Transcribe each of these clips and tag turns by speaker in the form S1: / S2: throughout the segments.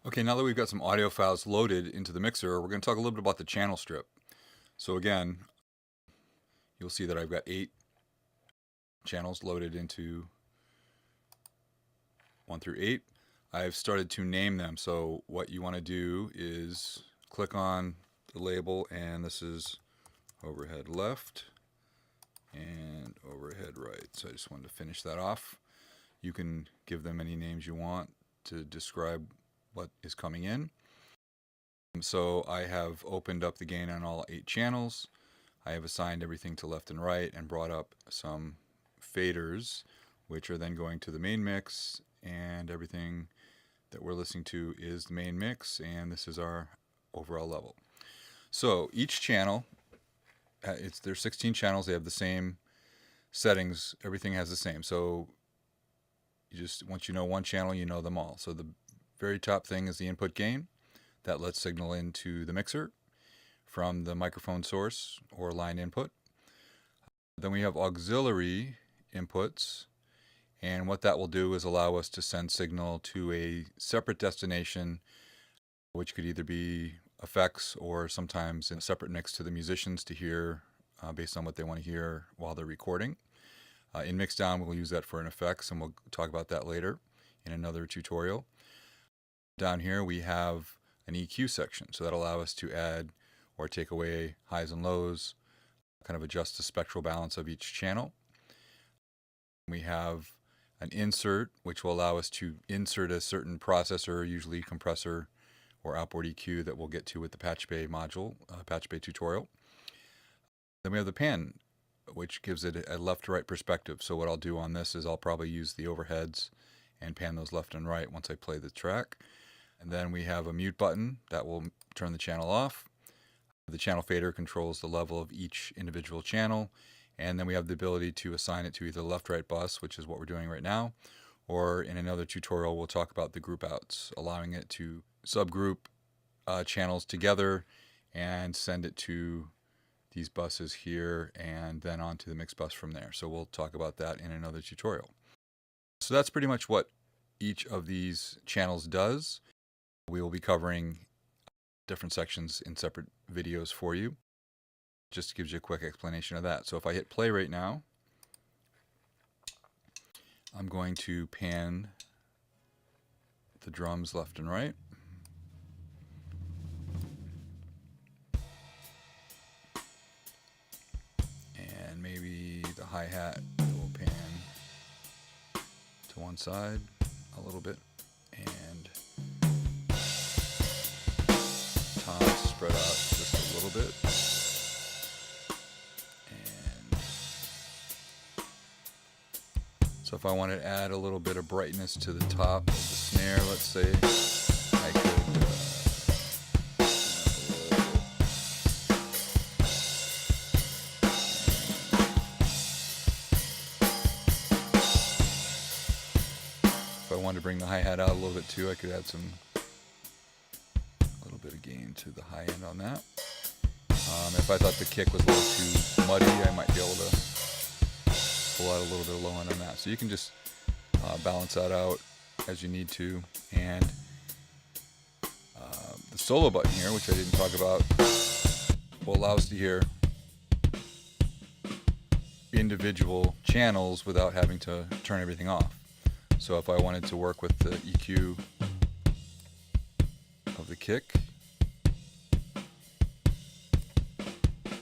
S1: Okay, now that we've got some audio files loaded into the mixer, we're going to talk a little bit about the channel strip. So again, you'll see that I've got 8 channels loaded into 1 through 8. I've started to name them. So what you want to do is click on the label, and this is overhead left and overhead right. So I just wanted to finish that off. You can give them any names you want to describe what is coming in. So I have opened up the gain on all 8 channels. I have assigned everything to left and right and brought up some faders, which are then going to the main mix, and everything that we're listening to is the main mix, and this is our overall level. So each channel, there's 16 channels, they have the same settings, everything has the same. So once you know one channel, you know them all. So the very top thing is the input gain. That lets signal into the mixer from the microphone source or line input. Then we have auxiliary inputs, and what that will do is allow us to send signal to a separate destination, which could either be effects or sometimes in a separate mix to the musicians to hear based on what they want to hear while they're recording. In Mixdown, we'll use that for an effects, and we'll talk about that later in another tutorial. Down here we have an EQ section, so that'll allow us to add or take away highs and lows, kind of adjust the spectral balance of each channel. We have an insert, which will allow us to insert a certain processor, usually compressor or outboard EQ, that we'll get to with the Patch Bay module, Patch Bay tutorial. Then we have the pan, which gives it a left to right perspective. So what I'll do on this is I'll probably use the overheads and pan those left and right once I play the track. And then we have a mute button that will turn the channel off. The channel fader controls the level of each individual channel. And then we have the ability to assign it to either the left-right bus, which is what we're doing right now, or in another tutorial we'll talk about the group outs, allowing it to subgroup channels together and send it to these buses here and then onto the mix bus from there. So we'll talk about that in another tutorial. So that's pretty much what each of these channels does. We will be covering different sections in separate videos for you. Just gives you a quick explanation of that. So if I hit play right now, I'm going to pan the drums left and right. And maybe the hi-hat will pan to one side a little bit. And toms spread out just a little bit. And so if I wanted to add a little bit of brightness to the top of the snare, let's say, I could if I wanted to bring the hi-hat out a little bit too, I could add a little bit of gain to the high end on that. If I thought the kick was a little too muddy, I might be able to pull out a little bit of low end on that. So you can just balance that out as you need to. And the solo button here, which I didn't talk about, will allow us to hear individual channels without having to turn everything off. So if I wanted to work with the EQ of the kick,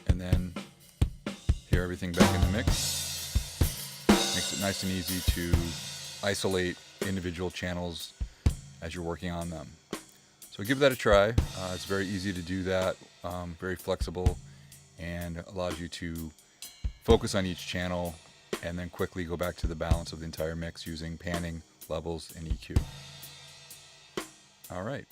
S1: and then hear everything back in the mix, makes it nice and easy to isolate individual channels as you're working on them. So give that a try. It's very easy to do that, very flexible, and allows you to focus on each channel and then quickly go back to the balance of the entire mix using panning, levels, and EQ. All right.